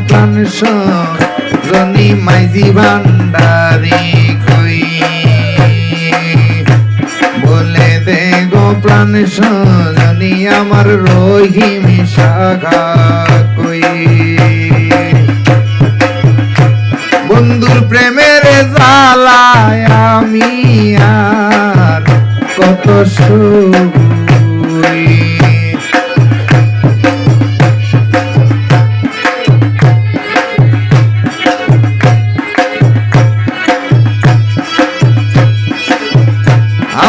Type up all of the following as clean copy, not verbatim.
প্রাণ সজনী মাইজি ভান্ডারি কই বলে দে গো প্রাণ সজনী আমার রহিম শাখা কই বন্ধুর প্রেমের জ্বালায় আমি আর কত শুই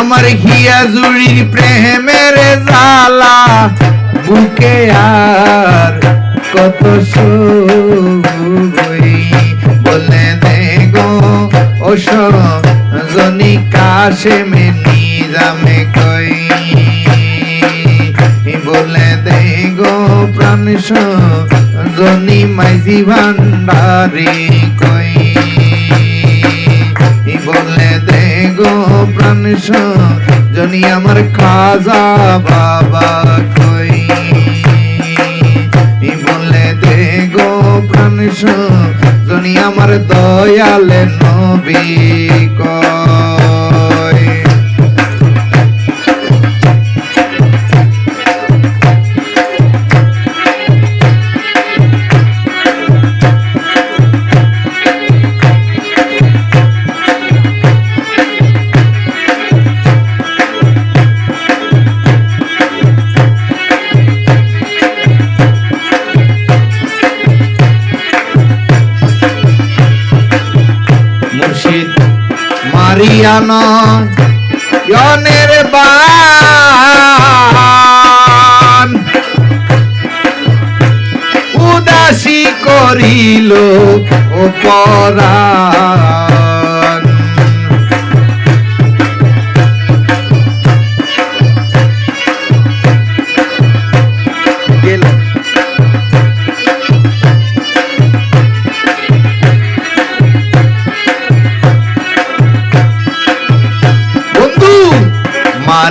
আমার হিয়া জুড়ির প্রেমের জ্বালা বুকে আর কত শুই বলে দে গো ও সজনী কাশেমে নিজামে কই বলে দে গো প্রাণ সজনী মাইজি ভান্ডারি কই বলে দে গো প্রাণ সজনী আমার খাজা বাবা কই বলে দে গো প্রাণ সজনী আমার দয়ালে নবী কই মারিয়ানা ইয়নের বান উদাসী করিল ও পরাণ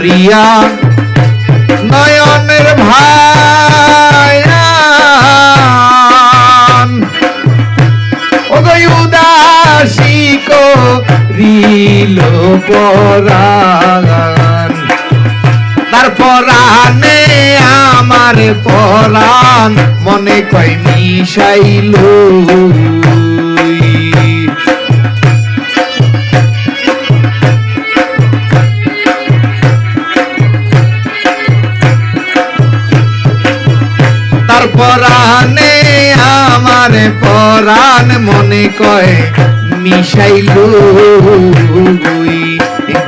মারিয়া নয়নের ভায়ান ওগো উদাসী করিল পরাণ তার পরাণে আমার পরাণ মনে কয় মিশাইল পরাণে আমার পরাণ মনে কয় মিশাইল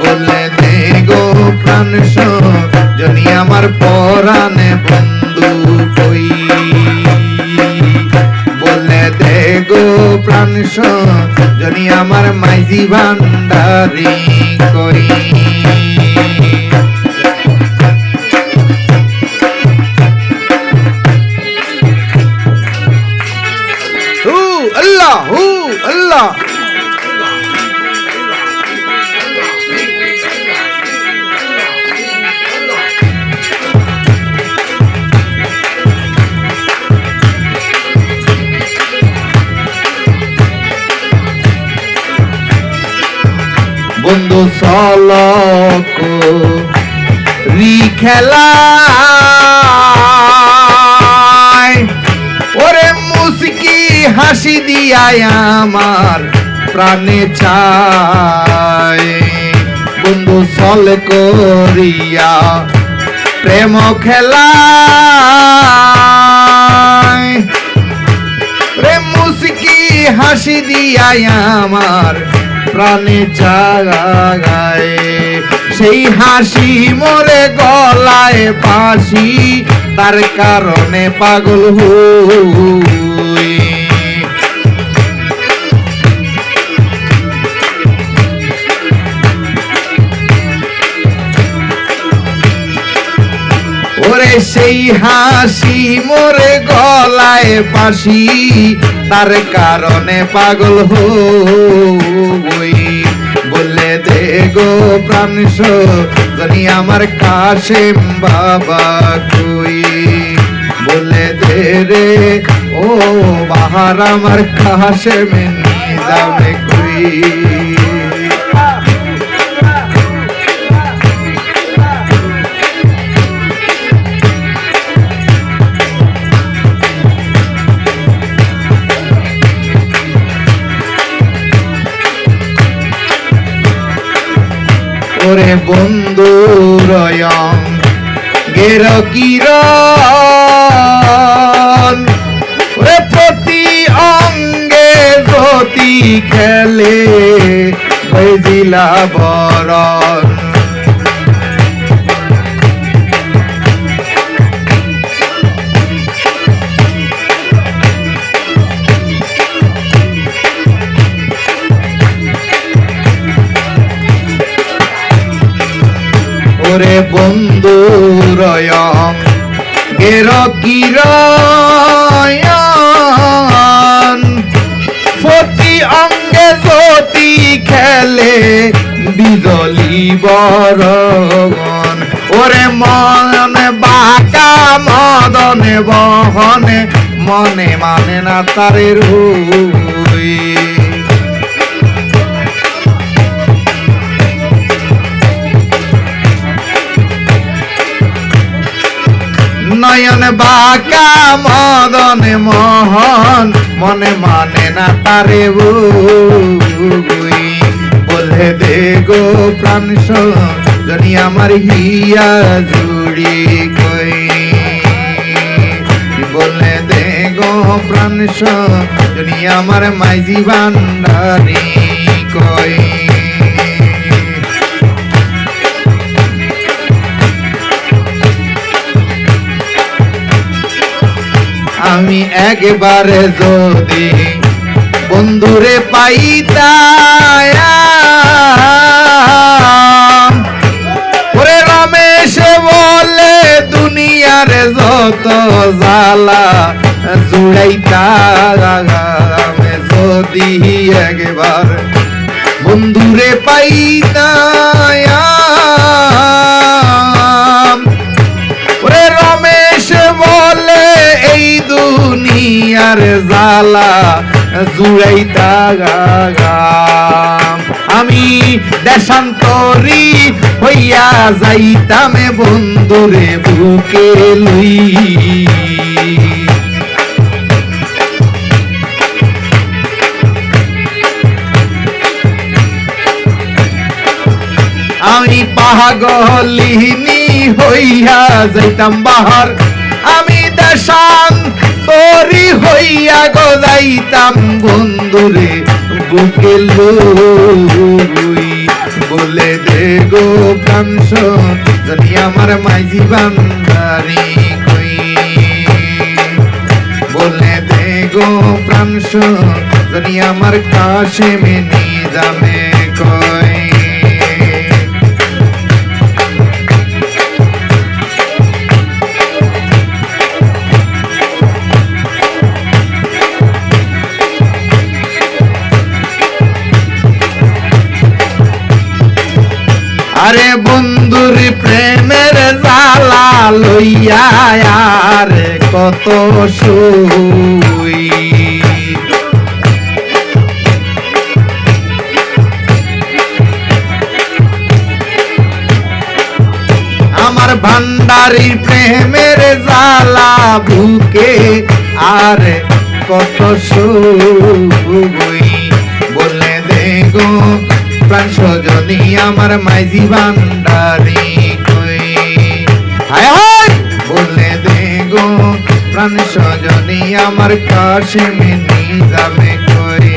বলে দে গো প্রাণ সজনী আমার পরাণে বন্ধু কই বলে দে গো প্রাণ সজনী আমার মাইজি ভান্ডারি কই আল্লাহ আল্লাহ বন্ধু সলক রি খেলা ওরে মুসকি হাসি দিয়ায় আমার প্রাণে চায় বন্ধু সল করিয়া প্রেম খেলা প্রেম মুসকি হাসি দিয়ায় আমার প্রাণে চায় সেই হাসি মোরে গলায় ফাঁসি তার কারণে পাগল হই ওরে সেই হাসি মোরে গলায় ফাঁসি তার কারণে পাগল হই বলে দে গো প্রাণ সজনী আমার কাশেম বাবা কই বলে দে রে ও বাহার আমার কাশেমে নিয়ে যাবে কই। ওরে বন্ধু রয়ং গের কিরণ ওরে প্রতি অঙ্গে জ্যোতি খেলে হয়েছিলা বরণ। ওরে বন্ধু রয়ং গের কিরণ প্রতি অঙ্গে জ্যোতি খেলে বিজলি বরণ। ওরে মনে বাঁকা মদনে বহনে মনে মানে না তারে রুই। নয়ন বাঁকা মদনে মোহন মনে মানে না তারে বুই। বলে দে গো প্রাণ সজনী আমার হিয়া জুড়ি কই। বলে দে গো প্রাণ সজনী আমার মাইজি ভান্ডারি কই। আমি একবারে যদি বন্ধুরে পাইতাম ওরে রমেশ বলে দুনিয়ার যত জ্বালা জুড়াইতাম। যদি একবার বন্ধুরে পাইতাম ওরে রমেশ বলে এই দুনিয়ার জ্বালা জুড়াইতাম। আমি দেশান্তরী হইয়া যাইতাম বন্ধুরে বুকে লই। আমি পাগলিনী হইয়া যাইতাম বাহার আমি দেশান্তরী হইয়া গো যাইতাম বন্ধুরে বুকে লই। বলে দে গো প্রাণ সজনী আমার মাইজি ভান্ডারি কই। বলে দে গো প্রাণ সজনী আমার কাশেমে নিয়ে যাবে কই। আরে বন্ধুর প্রেমের জ্বালা লইয়া আর কত শুই। আমার ভান্ডারির প্রেমের জ্বালা বুকে আর কত শুই। বলে দে গো প্রাণ সজনী আমার মাইজি ভান্ডারি কই। হায় হায় বলে দে গো প্রাণ সজনী আমার কাশেমে নিয়ে যাবে কই।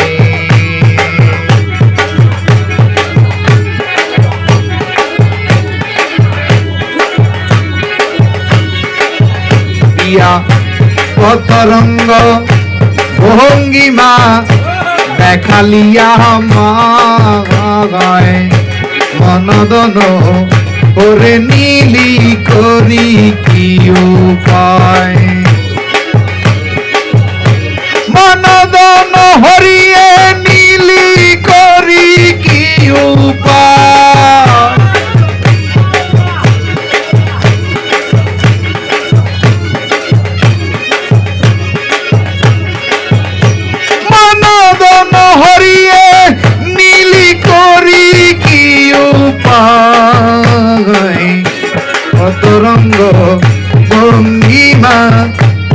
দিয়া কত রঙ্গ ভঙ্গিমা দেখালিয়া মাগায় মনদন ওরে নীলি করি কি উপায়। মনদন হরিয়ে নীলি করি কি উপায়।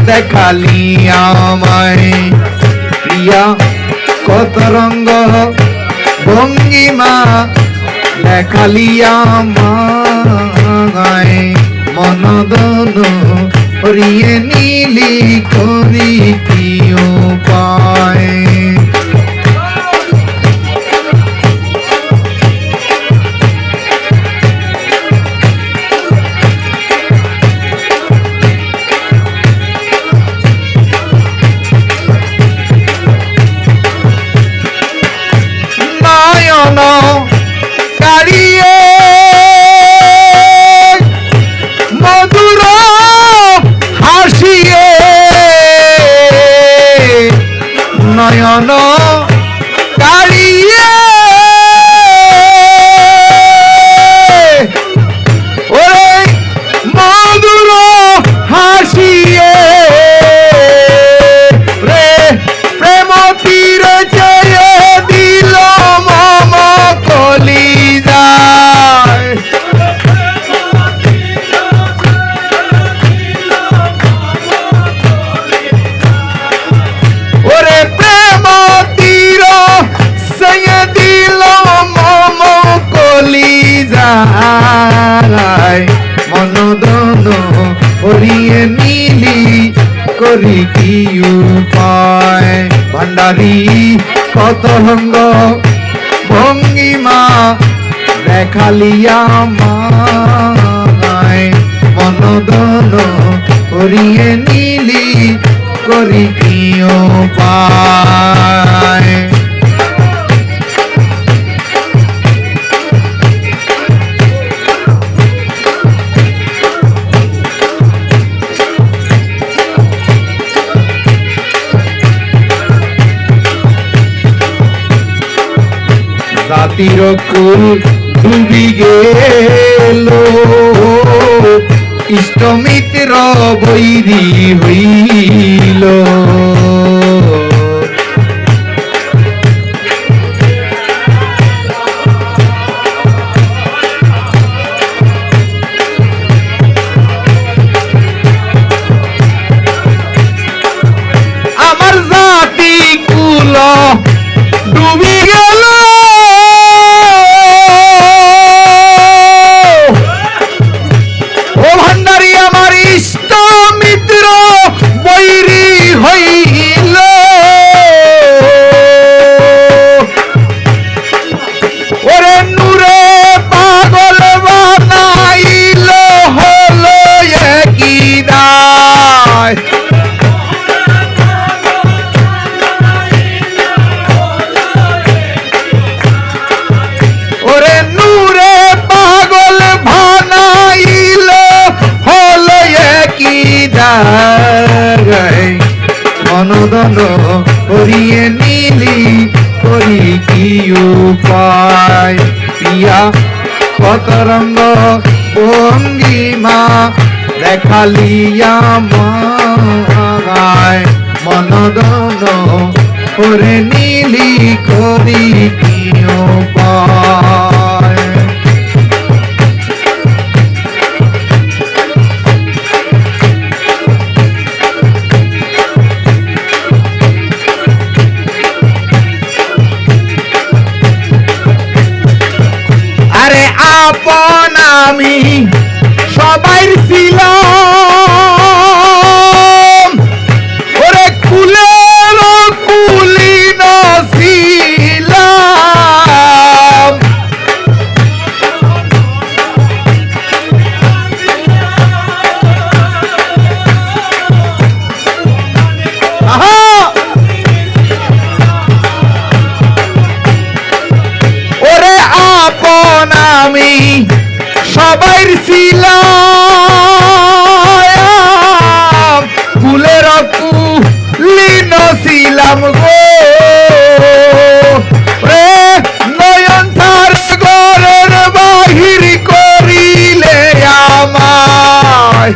দেখালি আমায় প্রিয়া কত রঙ্গ ভঙ্গিমা দেখালি আমায় মনদন হরিয়ে নীলি করি কি উপায় নয়ন কাড়িয়ে মধুর হাসিয়ে নয়ন কাড়িয়ে ওরে মধুর হাসিয়ে রে প্রেম তীর চেয়ে দিল মম কলিজায় ওরে প্রেম তীর চেয়ে দিল মম কলিজায় মনদন হরিয়ে নীলি করি কি উপায় ভান্ডারি কত রঙ্গ ভঙ্গিমা দেখালি আমায় মনদন হরিয়ে নীলি করি কি উপায় জাতির কুল ডুবি গেল ইষ্ট মিত্র বৈরী হইল আমার জাতি কুল ডুবি গেল ও ভান্ডারি আমার ইষ্ট মিত্র বৈরী হইল ওরে নূরে পাগল বানাইল হলো একই দায় ওরে নূরে পাগল বানাইল হলো একই দায় মনদন হরিয়ে নীলি করি কি উপায় প্রিয়া কত রঙ্গ ভঙ্গিমা দেখালি আমায় মনদন হরে নীলি করি কি উপায় আরে আপন আমি সবাই ছিলাম ওরে কুলের কুলি নছিলাম ওরে আপন আমি সবাই ছিলাম কুলের কুলি নছিলাম গো রে নয়ন তার ঘরের বাহির করিলে আমায়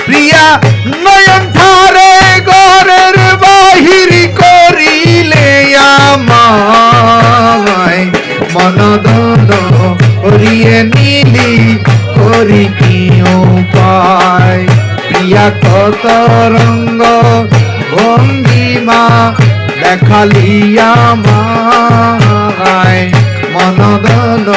প্রিয়া নয়ন তারে ঘরের বাহির করিলে আমায় মনদ মনদন করিয়ে নিলি করি কি উপায় প্রিয়া কত রঙ্গ ভঙ্গিমা দেখালি আমায় মনদন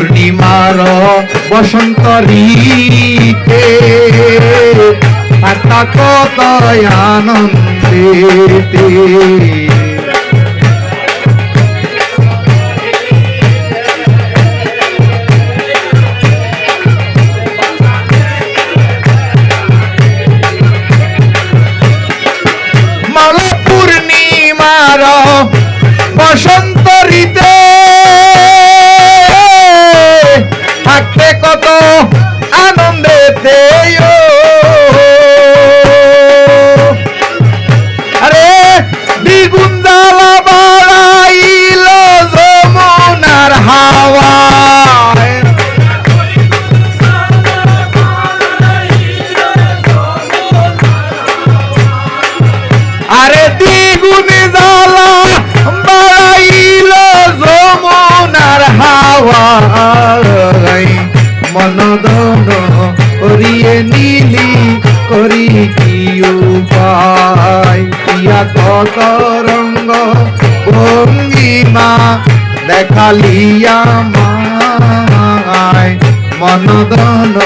পূর্ণিমার বসন্ত ঋতে একটা কত আনন্দেতে মালা পূর্ণিমার বসন্ত ঋতে থাকতে কত আনন্দেতে আরে দ্বিগুণ জ্বালা বাড়াইল যমুনার হাওয়া আরে দ্বিগুণ জ্বালা বাড়াইল যমুনার হাওয়া মনদন করিয়ে নিলি করি কি উপায় প্রিয়া কত রঙ্গ ভঙ্গিমা দেখালি আমায় মনদন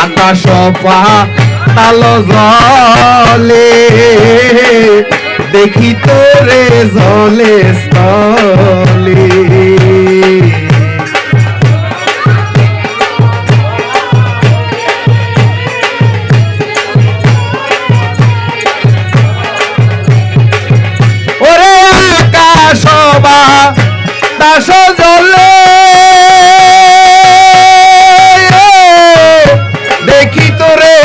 আকাশ পাতাল জলে দেখি তোরে জলে স্থলে ওরে আকাশ বাতাস জলে দেখি তোরে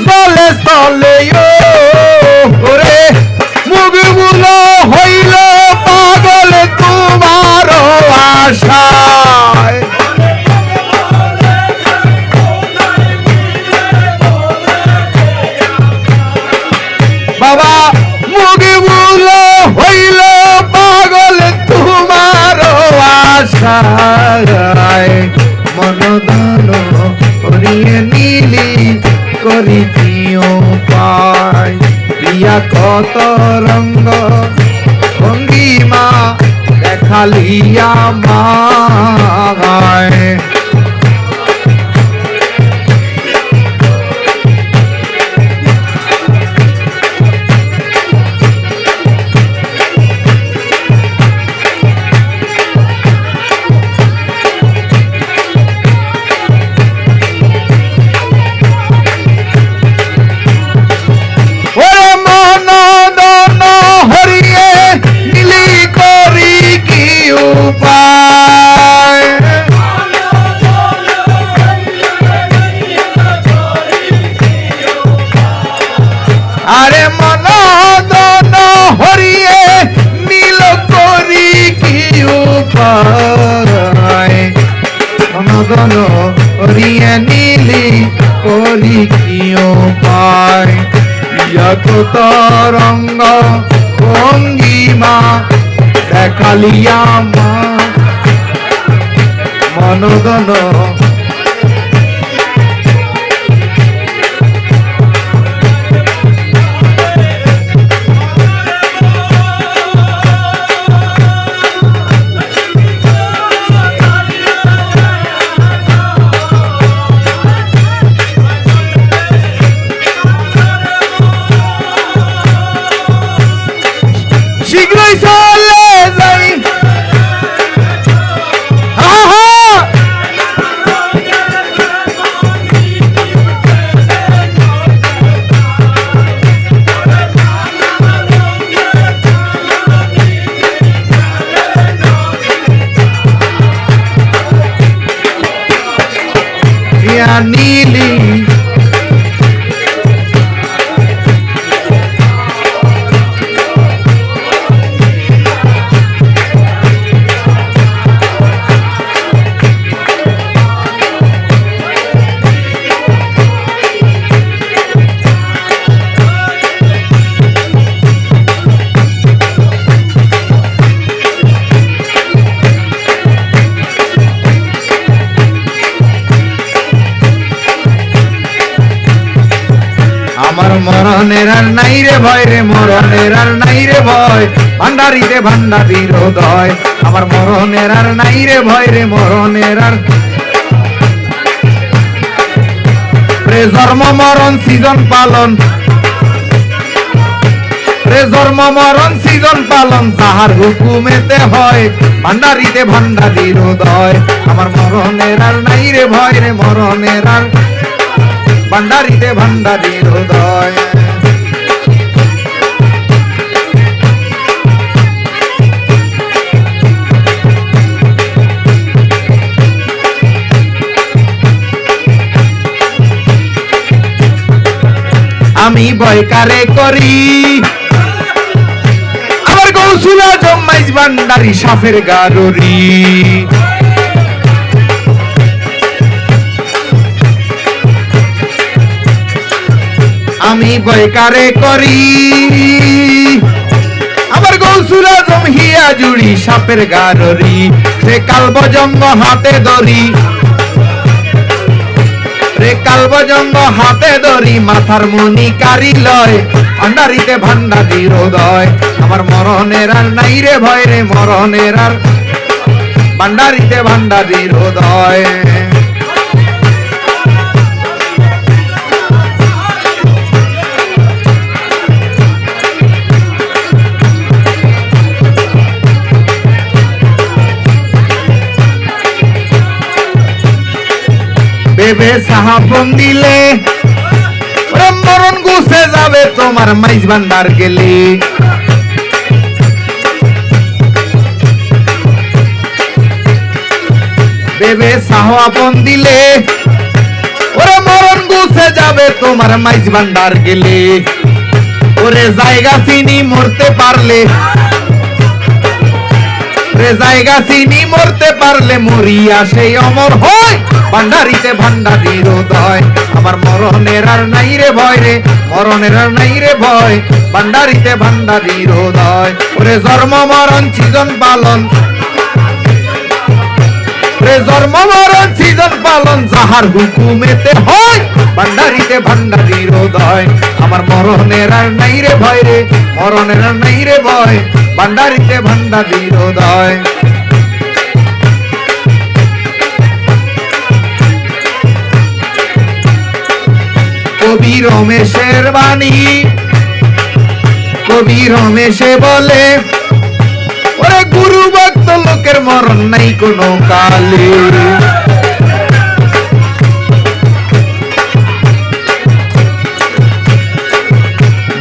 জলে স্থলে ওরে মুখগুলো হইল পাগল তোমার আশায় বাবা মুখগুলো হইল পাগল তোমার আশায় মনদন করিয়ে নিলি করি কি উপায় প্রিয়া কত রঙ্গ ভঙ্গিমা দেখালি আমায় আরে মনদন হরিয়ে নীল করি কি উপায় মনদন হরিয়ে নীলি করি কি উপায় কত রঙ্গ ভঙ্গিমা দেখালিয়া মা মনদন শীঘ্রই চলে যাই আমার মরণের আর নাই রে ভয় রে, মরণের আর নাই রে ভয়, ভান্ডারিতে ভান্ডারির হৃদয়। আমার মরণের আর নাই রে ভয় রে, মরণের আর জন্ম মরণ সৃজন পালন, জন্ম মরণ সৃজন পালন তাহার হুকুমেতে হয়, ভান্ডারিতে ভান্ডারির হৃদয়। আমার মরণের আর নাই রে ভয় রে, মরণের আর ভান্ডারিতে ভান্ডারির হৃদয়। আমি বয়কারে করি আমার গৌসুলা জম্মাইজ ভান্ডারি সাফের গারুরি। আমি বয়কারে করি আমার গৌসুলা জমহিয়া জুড়ি সাপের গারুরি। সে কালবজঙ্গ হাতে ধরি, রে কালবজঙ্গ হাতে ধরি, মাথার মনি কারি লয়, ভান্ডারিতে ভান্ডারির হৃদয়। আমার মরণের আর নাই রে ভয় রে, মরণের আর ভান্ডারিতে ভান্ডারির হৃদয়। বেবে সাহাফন দিলে মরণ গুছে যাবে তোমার মাইজ ভান্ডার গেলে। বেবে সাহাফন দিলে ওরে মরণ গুছে যাবে তোমার মাইজ ভান্ডার গেলে। ওরে জায়গা চিনি মরতে পারলে, রে জায়গা চিনি মরতে পারলে মরিয়া সেই অমর হয়, ভান্ডারিতে ভান্ডারির হৃদয়। আমার মরণের আর নাই রে ভয় রে, মরণের আর নাই রে ভয়, ভান্ডারিতে ভান্ডারির হৃদয়। ওরে জন্ম মরণ সৃজন পালন, রে জন্ম মরণ সৃজন পালন যাহার হুকুমেতে হয়, ভান্ডারিতে ভান্ডারির হৃদয়। আমার মরণের আর নাই রে ভয় রে, মরণের আর নাই রে ভয়, ভান্ডারিতে ভান্ডারির হৃদয়। কবি রমেশের বাণী, কবি রমেশে বলে ওরে গুরু ভক্ত লোকের মরণ নাই কোনো কালে।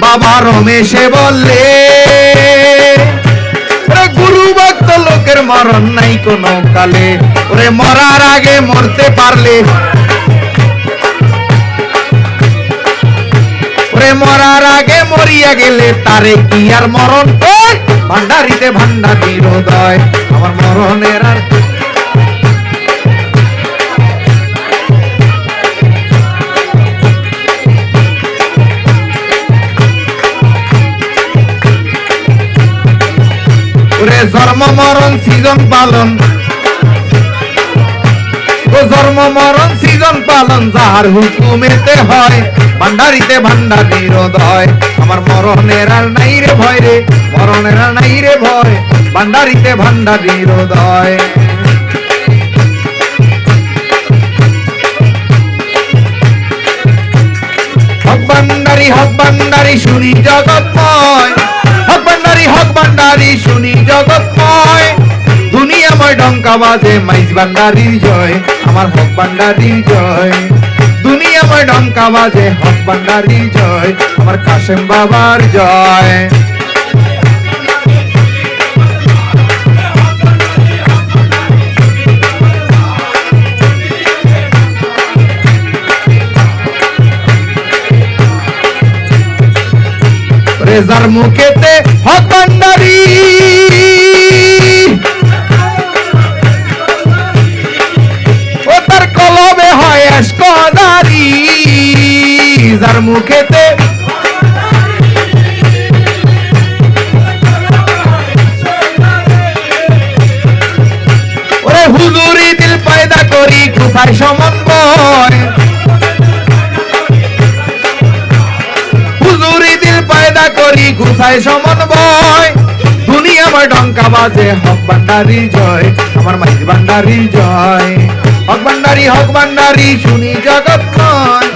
বাবা রমেশে বলে ওরে গুরু ভক্ত লোকের মরণ নাই কোনো কালে। ওরে মরার আগে মরতে পারলে, ওরে মরার আগে মরিয়া গেলে তারে কি আর মরণ হয়, ভান্ডারিতে ভান্ডারির হৃদয়। আমার মরণের আর ওরে জন্ম মরণ সৃজন পালন, ও জন্ম মরণ সৃজন পালন যাহার হুকুমেতে হয়, ভান্ডারিতে ভান্ডারির হৃদয়। আমার মরণের আর নাই রে ভয় রে, মরণের আর নাই রে ভয়, ভান্ডারিতে ভান্ডারির হৃদয়। হক ভান্ডারি শুনি জগৎময়, হক ভান্ডারি শুনি জগৎময়, দুনিয়াময় ডঙ্কা বাজে মাইজ ভান্ডারির জয়। আমার হক ভান্ডারির জয়, দুনিয়াময় ডঙ্কা বাজে হক ভান্ডারির জয়। আমার কাশেম বাবার জয়। রেজার মুখেতে হক ভান্ডারি, ও তার কলবে হয় এসকদারি। যার মুখেতে ওরে হুজুরি দিল পয়দা করি কোথায় সমন্বয়, চিন্তা করি গুছায় সমন বয় দুনিয়াময় ডঙ্কা বাজে হক ভান্ডারির জয় আমার মাইজ ভান্ডারির জয় হক ভান্ডারি শুনি জগৎ নয়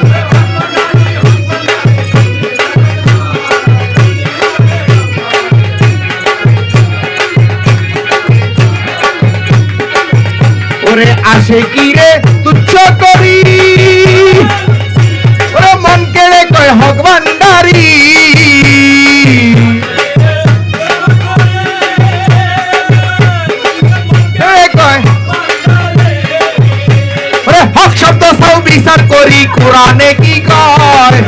ওরে আসে কি রে তুচ্ছ করি ওরে মন কেড়ে কয় হক ভান্ডারি হক শব্দ সব বিচার করি কোরআনে কি কয়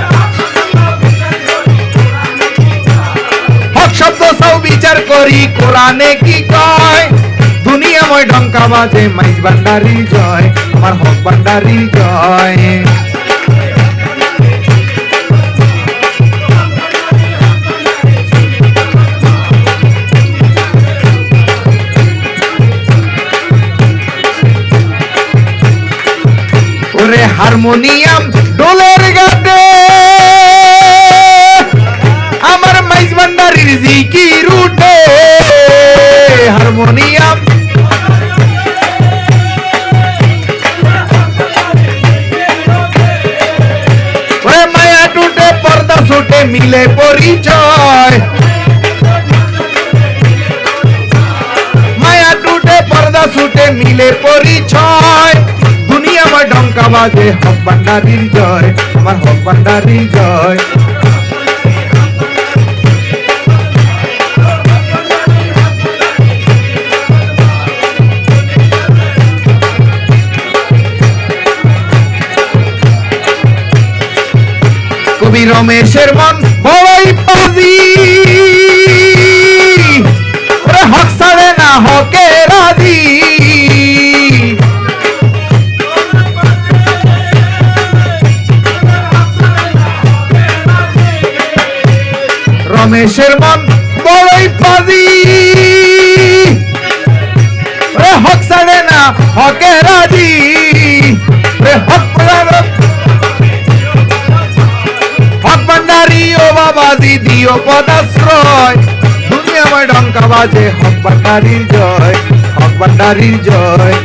হক শব্দ সব বিচার করি কোরআনে কি কয় দুনিয়াময় ডঙ্কা বাজে মাইজ ভান্ডারির জয় আমার হক ভান্ডারির জয় ওরে হারমোনিয়াম ডোলের গাতে আমার মাইজ ভান্ডারির জিকির উঠে হারমোনিয়াম ওরে মায়া টুটে পর্দা ছুটে মিলে পরিচয় মায়া টুটে পর্দা ছুটে মিলে পরিচয় দুনিয়াময় ডঙ্কা বাজে হক ভান্ডারির জয় আমার হক ভান্ডারির জয় কবি রমেশের মন বড়ই পাজি ওরে হক ছাড়ে না হকে রাজি রমেশের মন বড়ই পাজি ওরে হক ছাড়ে না হকে রাজি ওরে হক ভান্ডারি ও বাবাজি দিও পদাশ্রয় দুনিয়াময় ডঙ্কা বাজে হক ভান্ডারির জয় হক ভান্ডারির জয়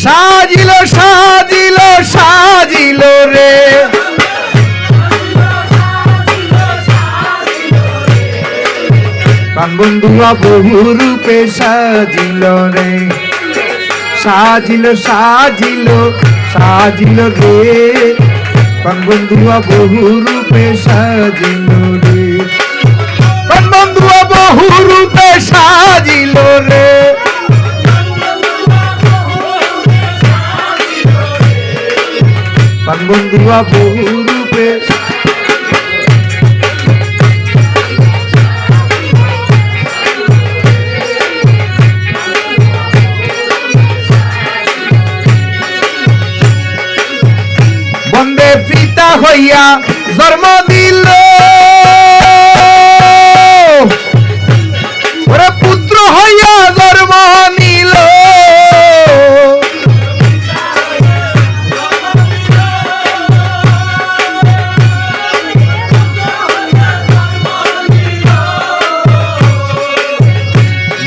সাজিল সাজিল সাজিল রে প্রাণ বন্ধুয়া বহু রূপে সাজিল রে সাজিল সাজিল সাজিল রে প্রাণ বন্ধুয়া বহু রূপে সাজিল রে প্রাণ বন্ধুয়া বহু রূপে সাজিল রে বন্ধুয়া বহু রূপে বন্দে পিতা হইয়া জন্ম দিল, ওরে পুত্র হইয়া জন্ম নিল।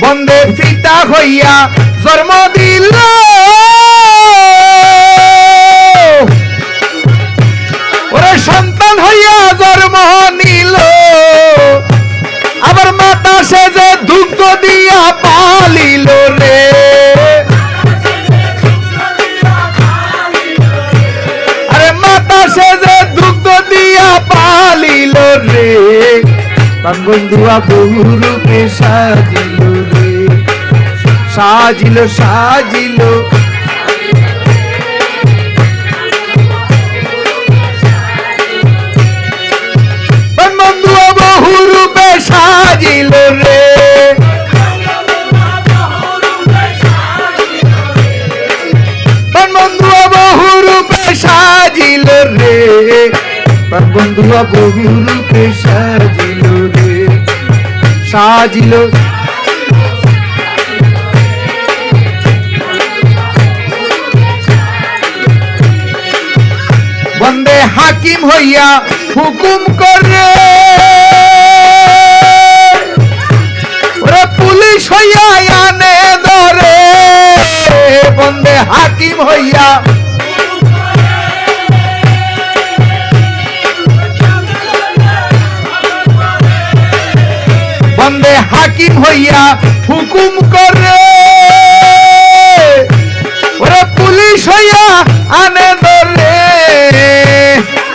বন্দে পিতা হইয়া জন্ম দিল, ওরে সন্তান হইয়া জন্ম নিল। আবার মাতা সে যে দুগ্ধ দিয়া পালিল রে, আরে মাতা সে যে দুগ্ধ দিয়া পালিল রে। প্রাণ বন্ধুয়া বহু রূপে সাজিল রে, সাজিল সাজিল। প্রাণ বন্ধুয়া বহু রূপে সাজিল রে, প্রাণ বন্ধুয়া বহু রূপে সাজিল রে, প্রাণ বন্ধুয়া বহু রূপে সাজিল রে, সাজিল। বন্দে হাকিম হইয়া হুকুম করে, ওরে পুলিশ হইয়া আনে ধরে। বন্দে হাকিম হইয়া, বন্দে হাকিম হইয়া হুকুম করে, ওরে পুলিশ হইয়া আনে ধরে।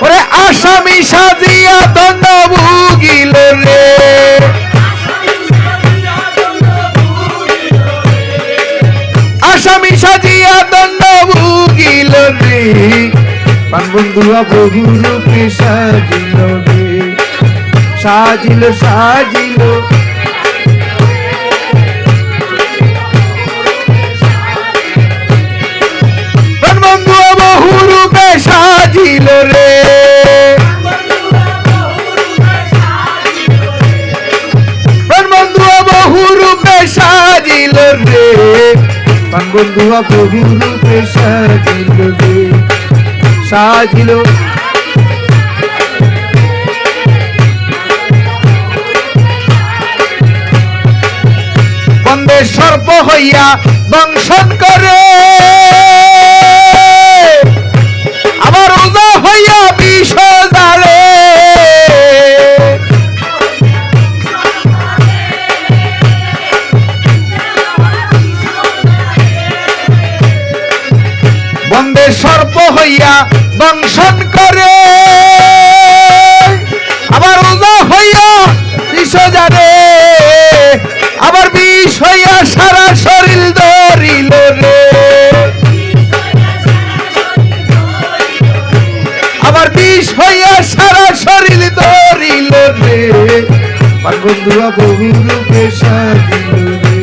ওরে আসামি সাজিয়া দণ্ড ভুগিল রে, আসামি সাজিয়া দণ্ড ভুগিল রে। প্রাণ বন্ধুয়া বহু রূপে সাজিল রে, সাজিল সাজিল। প্রাণ বন্ধুয়া বহু রূপে সাজিল রে, প্রাণ বন্ধুয়া বহু রূপে সাজিল রে, প্রাণ বন্ধুয়া বহু রূপে সাজিল রে, সাজিল। বন্দে সর্প হইয়া দংশন করে, আবার ওজা হইয়া বিষ জারে। বন্দে সর্প হইয়া দংশন করে, আবার ওজা হইয়া বিষ জারে। আবার বিষ হইয়া সারা শরীর ধরিল রে, আবার বিষ হইয়া সারা শরীর ধরিল রে। প্রাণ বন্ধুয়া বহু রূপে সাজিল রে,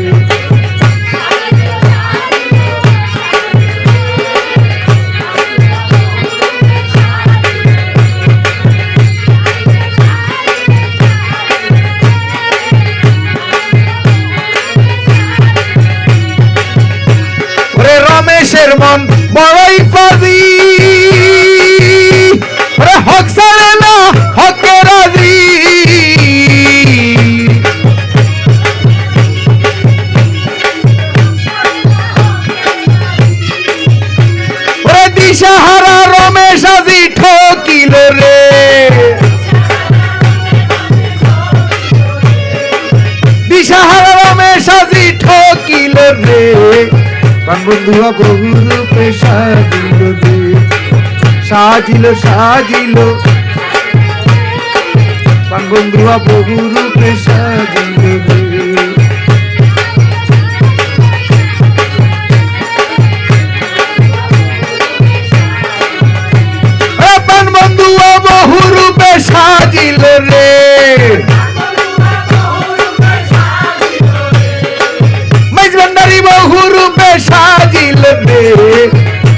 রমেশের মন বড়ই ফাজি, হক ছাড়ে না হকে রাজি। দিশাহারা রমেশ আজি ঠকিল রে, দিশাহারা রমেশ আজি ঠকিল রে। প্রাণ বন্ধুয়া বহু রূপে সাজিল রে, সাজিল সাজিল। প্রাণ বন্ধুয়া বহু রূপে সাজিল রে, প্রাণ বন্ধুয়া বহু রূপে সাজিল রে, মাইজভান্ডারি বহু রূপে সাজিল রে।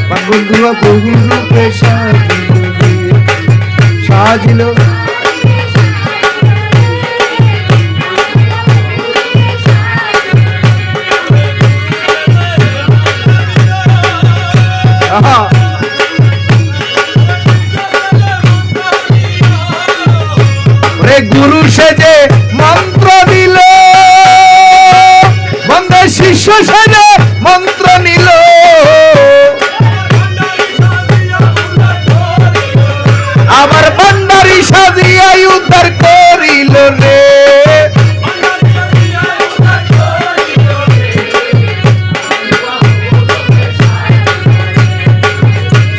প্রাণ বন্ধুয়া বহু রূপে সাজিল রে, সাজিল গুরু সেজে মন্ত্র দিল বন্ধে শিষ্য সেজে মন্ত্র নিল আবার ভান্ডারি সাজিয়া উদ্ধার করিল রে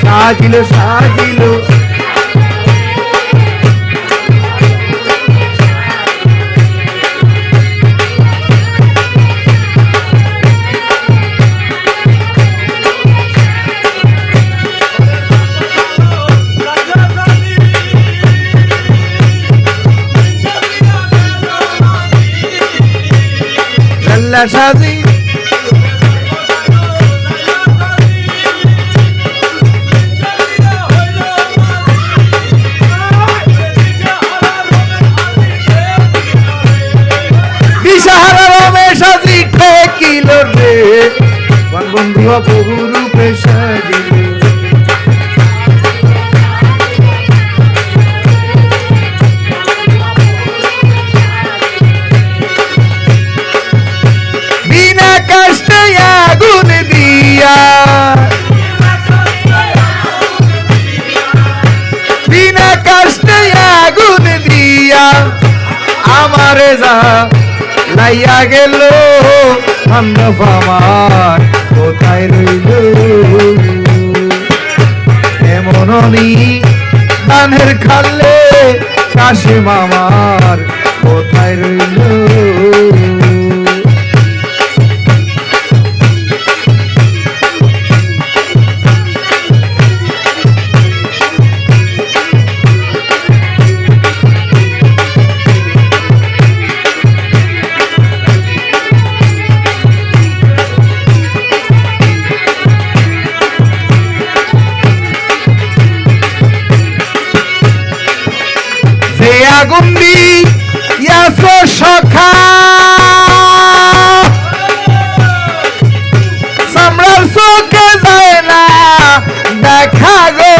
সাজিল সাজিল সাজি দিশাহারা রমেশ সাজি ঠেকিল রে বন্ধু বহু রূপে সাজিল আগুন দিয়া বিনা কষ্টে আগুন দিয়া আমারে যা লাইয়া গেল বান্ধব আমার কোথায় রইল এমন দানের খালে কাশিম আমার কোথায় রইল আগুন দিয়াছ সখা সামরার চোখে যায় না দেখা গো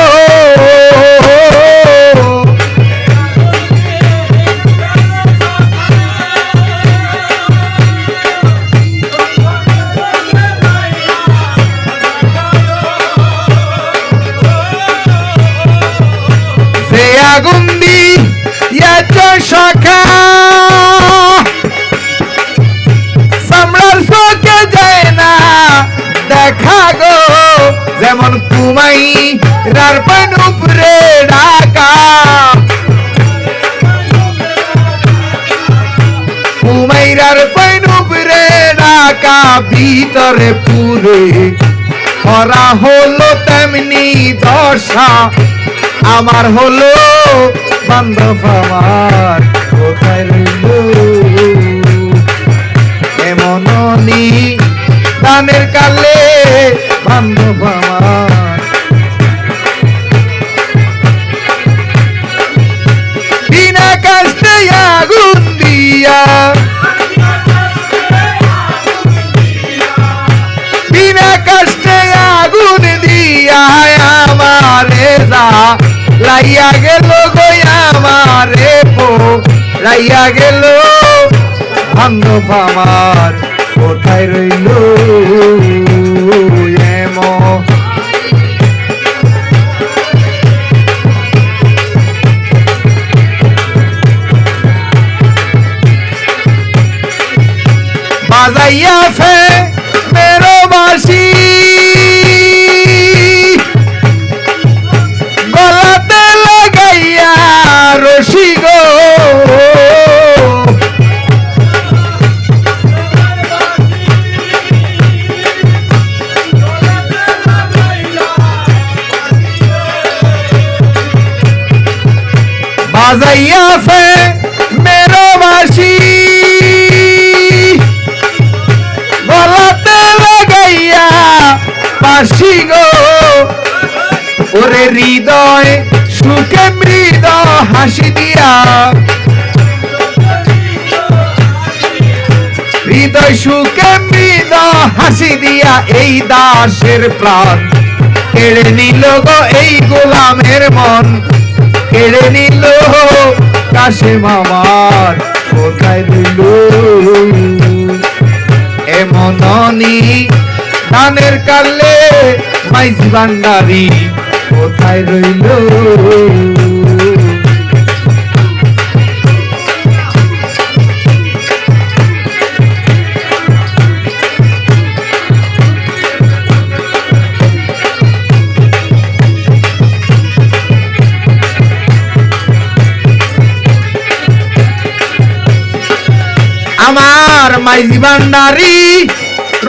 সে আগুন সখা সামরার চোখে যায় না দেখা গো যেমন কুমাই রার পান উপরে ঢাকা কুমাইরার পান উপরে ঢাকা ভিতরে পুরে খরা হলো তেমনি দশা আমার হলো বান্ধব আমার কোথায় রইল এমন দানের কালে বান্ধব আমার বিনা কষ্টে আগুন দিয়া বিনা কষ্টে আগুন দিয়া আমারে যা লাইয়া গেল আমারে পো লাইয়া গেল বান্ধব আমার কোথায় রইল বাজাইয়া ফে মেরো বাসি গলাতে লাগাইয়া রশি গো বাজাইয়া ফে মেরো বাসি গলাতে লাগাইয়া বাসি গো ওরে হৃদয় সুখে মৃদয় সুখে মৃদ হাসি দিয়া এই দাসের প্রাণ কেড়ে নিল গো এই গোলামের মন কেড়ে নিল কাশেম আমার কোথায় রইল এমন দানের কালে মাইজ ভান্ডারি কোথায় রইল আমার মাইজি ভান্ডারি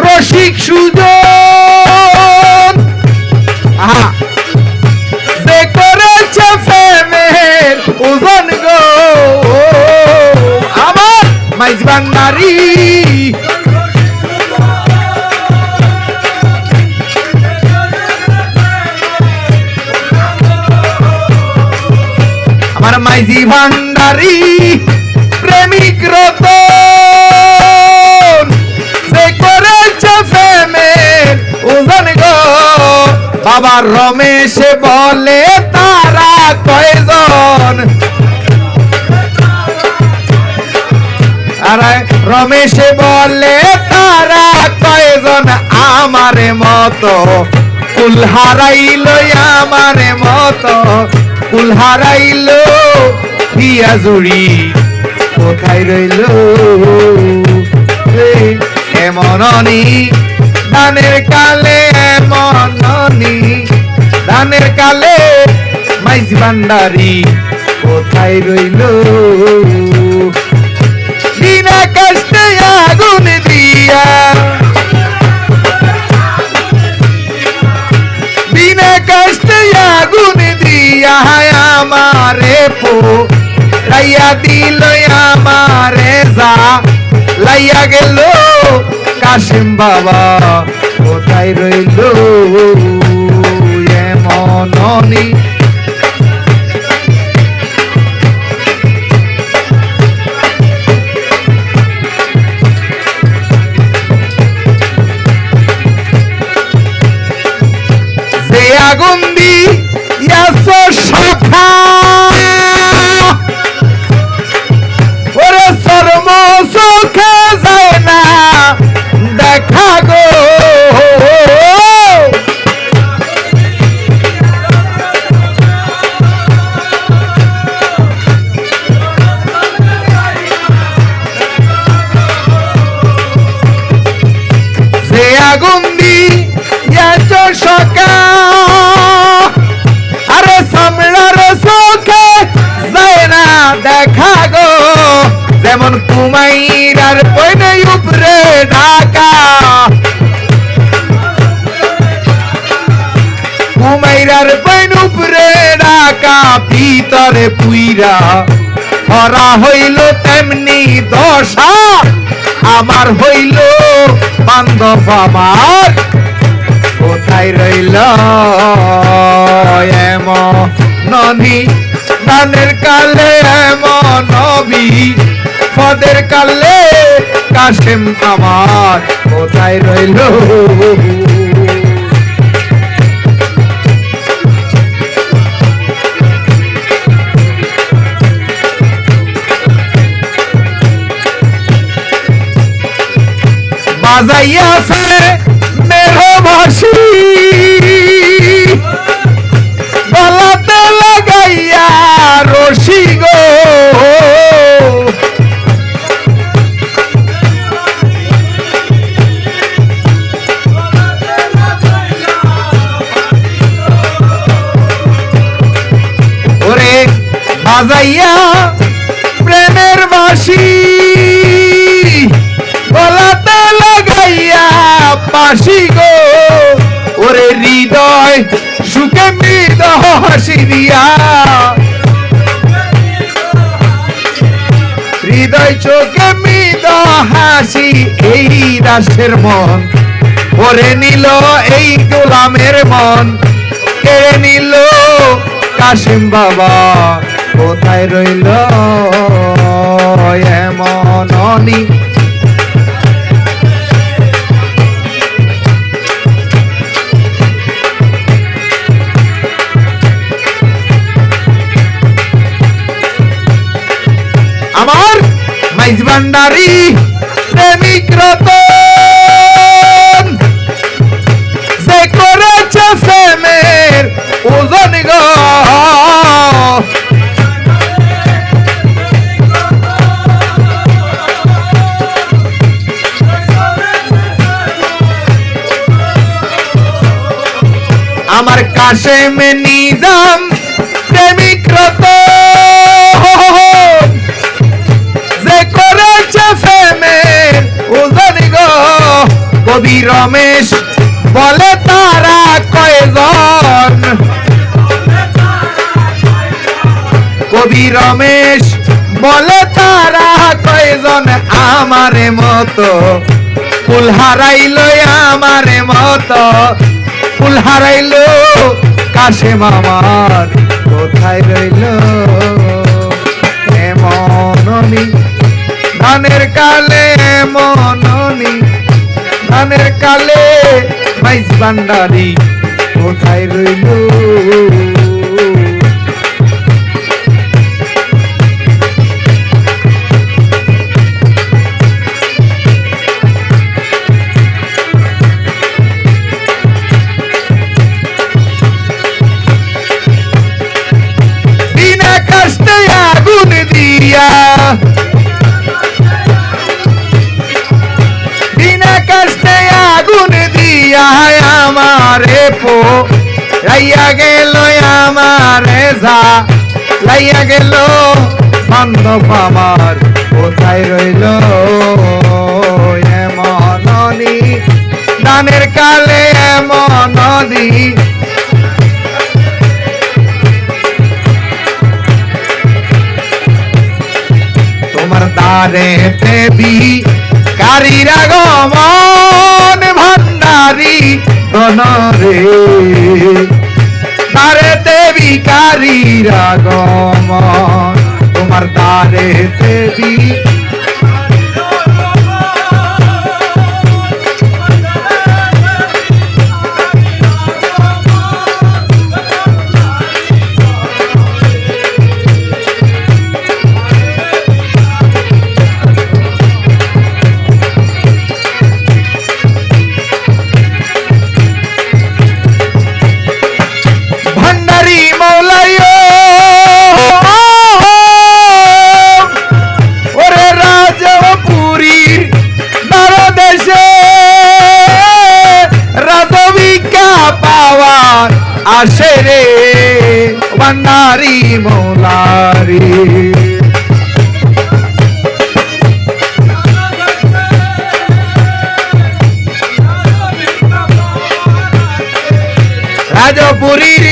রসিক সুজন যে করেছে প্রেমের ওজন গো আমার মাইজি ভান্ডারি আমার মাইজি ভান্ডারি প্রেমিক রতন যে করেছে প্রেমের ওজন গো বাবা রমেশ বলে তারা কয়জন আরে রমেশ বলে তারা কয়জন আমারে মতো কুল হারাইলো আমারে মতো কুল হারাইলো দিয়া জুড়ি কোথায় রইল এমননি দানের কালে এমননি দানের কালে মাইজ ভান্ডারি কোথায় রইল বিনা কষ্টে আগুন দিয়া বিনা কষ্টে আগুন দিয়া আমারে পো লাইয়া দিল আমারে যা লাইয়া গেল কাশেম বাবা কোথায় রইল এমননি যে আগুন দিয়াছ সখা ওরে চর্ম চোখে যায় না দেখা গো যে আগুন দিয়াছ সখা আরে সামলার চোখে যায় না দেখা গো যেমন কুমাইরার পয়নে উপরে ঢাকা কুমাইরার পয়ন উপরে ঢাকা ভিতরে পুইরা হরা হইল তেমনি দশা আমার হইল বান্ধব আমার কোথায় রইল এমননি দানের কালে এমন নবী পদের কালে কাশেম আমার কোথায় রইল বাজাইয়া ফেরে মেরো বাঁশি গলাতে লাগাইয়া রশি গো ওরে বাজাইয়া প্রেমের বাঁশি গলাতে লাগাইয়া পাশি গো ওরে হৃদয় সুখে মৃদ হাসি দিয়া হৃদয় চোখে মৃদ হাসি এই দাসের মন ওরে নিল এই গোলামের মন কেড়ে নিল কাশেম বাবা কোথায় রইল আমার মাইজ ভান্ডারি প্রেমিক রতন যে করেছে প্রেমের ওজন গো আমার কাশেম নিজাম প্রেমিক রতন যে করেছে প্রেমের ওজন গো কবি রমেশ বলে তারা কয়জন কবি রমেশ বলে তারা কয়জন আমারে মতো ফুল হারাইলো আমারে মতো ফুল হারাইলো কাশেম আমার কোথায় রইল মননি ধানের কালে মননি ধানের কালে মাইজ ভান্ডারি কোথায় রইল বিনা কষ্টে আগুন দিয়া বিনা কষ্টে আগুন দিয়া আমারে পো লাইয়া গেল আমারে যা লাইয়া গেল বান্ধব আমার কোথায় রইল মননি দানের কালে মননি তোমার দ্বারে দেবী কারিরা গমন ভান্ডারি ধনরে দ্বারে দেবী কারিরা গমন তোমার দ্বারে দেবী আসে রে ভান্ডারি মৌলারি রাজপুরীর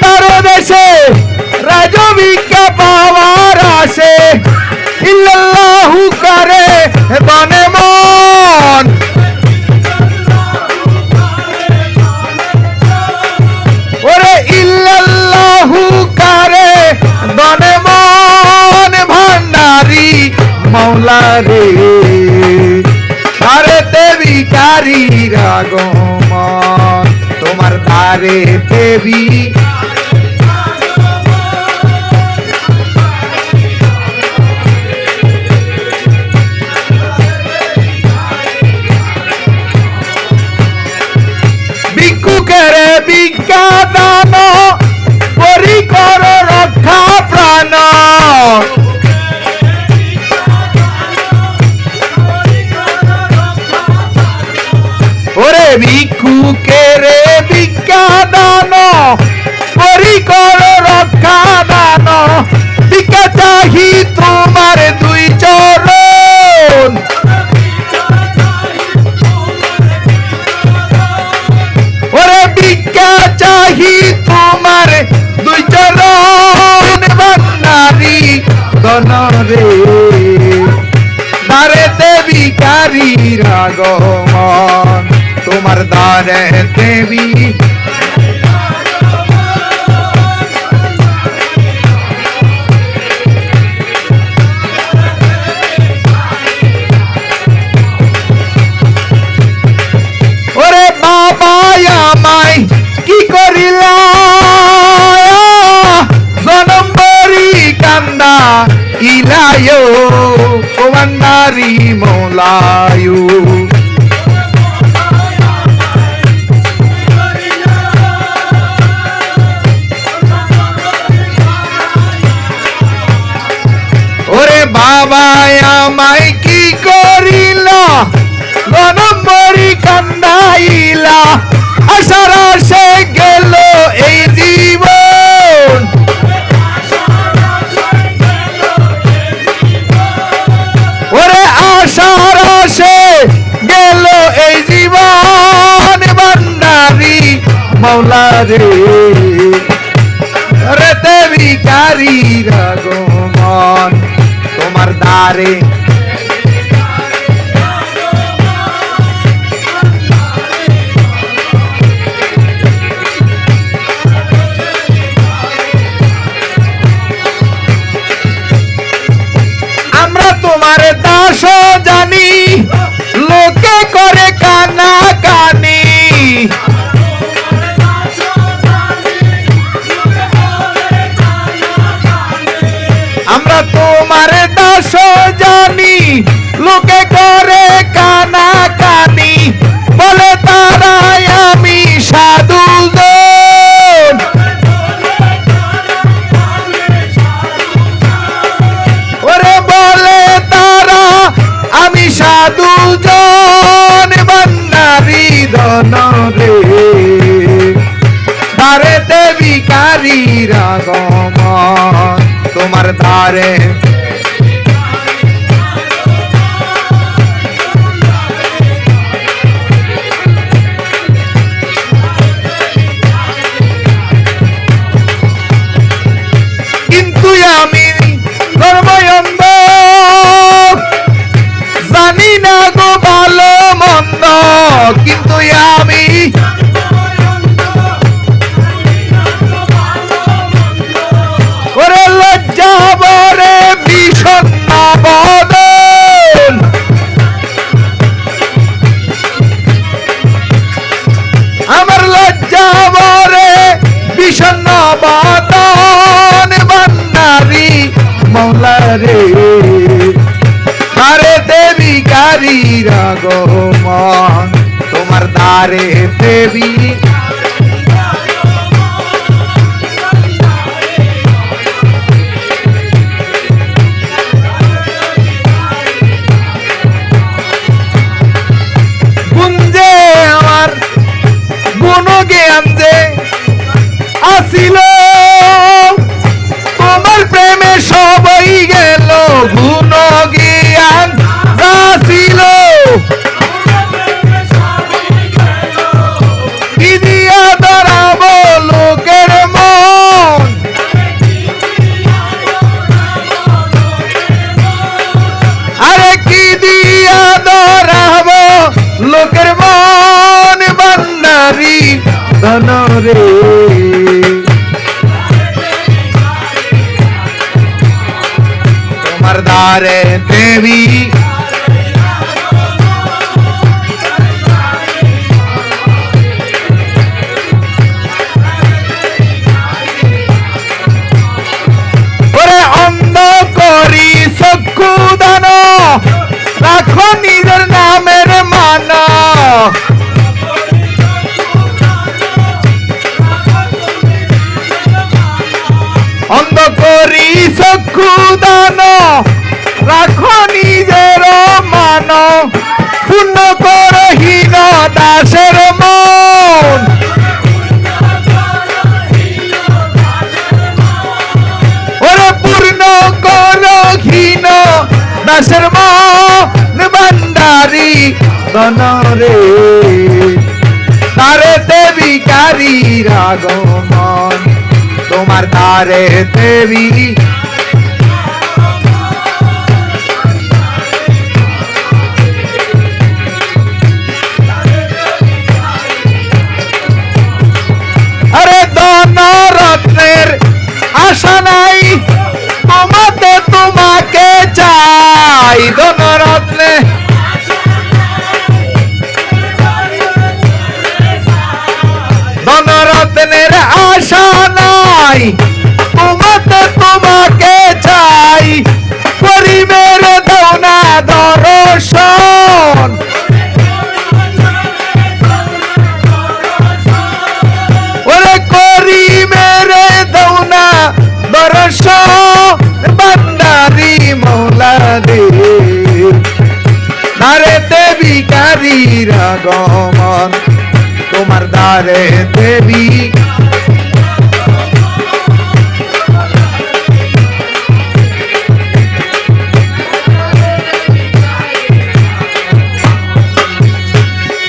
দ্বারদেশে রাজভিক্ষা পাওয়ার আসে ইল্লাল্লাহু করে বনে মন ওরে ইল্লাল্লাহু করে বনে মন ভান্ডারি মৌলা রে তারেতে ভিখারি রাগমন তোমার দ্বারে দেবী ভিক্ষুকের ভিক্ষা দান করি কর রক্ষা প্রাণ ওরে ভিক্ষুকের ভিক্ষা দান করি কর রক্ষা দান ভিক্ষা চাহি তোমার দুই চরণ ওরে ভিক্ষা চাহি তোমার দুই চরণ ভান্ডারি ধনরে দ্বারেতে ভিখারি রাগমন তোমার দ্বারে দেবী ওরে বাবা আমায় কি করিলা জনম বরি কান্দা ইলায়ো ও ভান্ডারি মৌলায়ু। ওরে বাবা আমায় কি করিল গনম্বরি কান্দাইলা আশার আশে গেল এই জীবন। ওরে আশার আশে গেল এই জীবন ভান্ডারি মৌলা রে রেতে ভিখারি রাগমন তোমার দ্বারে আমরা তোমার দাস জানি লোকে করে কানা কানি। আমরা তোমার দাস জানি লোকে করে কানা কানি বলে তারাই আমি সাধু জন। ওরে বলে তারা আমি সাধু জন ভান্ডারি ধন রে দ্বারেতে ভিখারি রাগমন তোমার দ্বারে কিন্তু আমি ধর্ময়ন্দ জানি না গো ভালো মন্দ। কিন্তু আমি ওরে লজ্জা বরে বিষণ্ণ বদন। আমার লজ্জা বরে বিষণ্ণ বদন ভান্ডারি মৌলা রে আরে দেবী কারি রাগমন তোমার দ্বারে দেবী। গুঞ্জে আমার গুণজ্ঞান যে আসিল তোমার প্রেমে সবাই গেল গুণজ্ঞান আসিল। কি দিয়া ধরাবো লোকের মন আরে কি দিয়া ধরাবো লোকের মন ভান্ডারি ধন রে তোমার দ্বারে দেবী। ওরে অন্ধ করি চক্ষু দান রাখো নিজের নামের মান। অন্ধ করি চক্ষু দান রাখো নিজের মান পূর্ণ করহীন দাসের মন। ওরে পূর্ণ করহীন দাসের মন ভান্ডারি ধন রে তারেতে ভিখারি রাগমন তোমার দ্বারে দেবী। আরে ধন রত্নের আশা নাই তোমাতে তোমাকে চাই। ধন রত্নে ধন রত্নের আশা নাই তোমাতে তোমাকে আগমন তোমার দ্বারে দেবী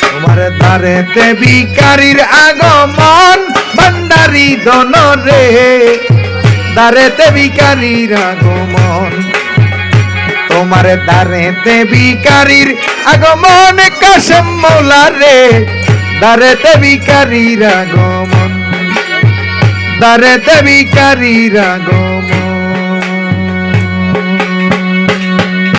তোমার দ্বারে ভিখারির আগমন ভান্ডারি ধন রে দ্বারেতে ভিখারির আগমন তোমার দ্বারেতে ভিখারির আগমন কাশেম মৌলা রে দ্বারেতে ভিখারির আগমন দ্বারেতে ভিখারির আগমন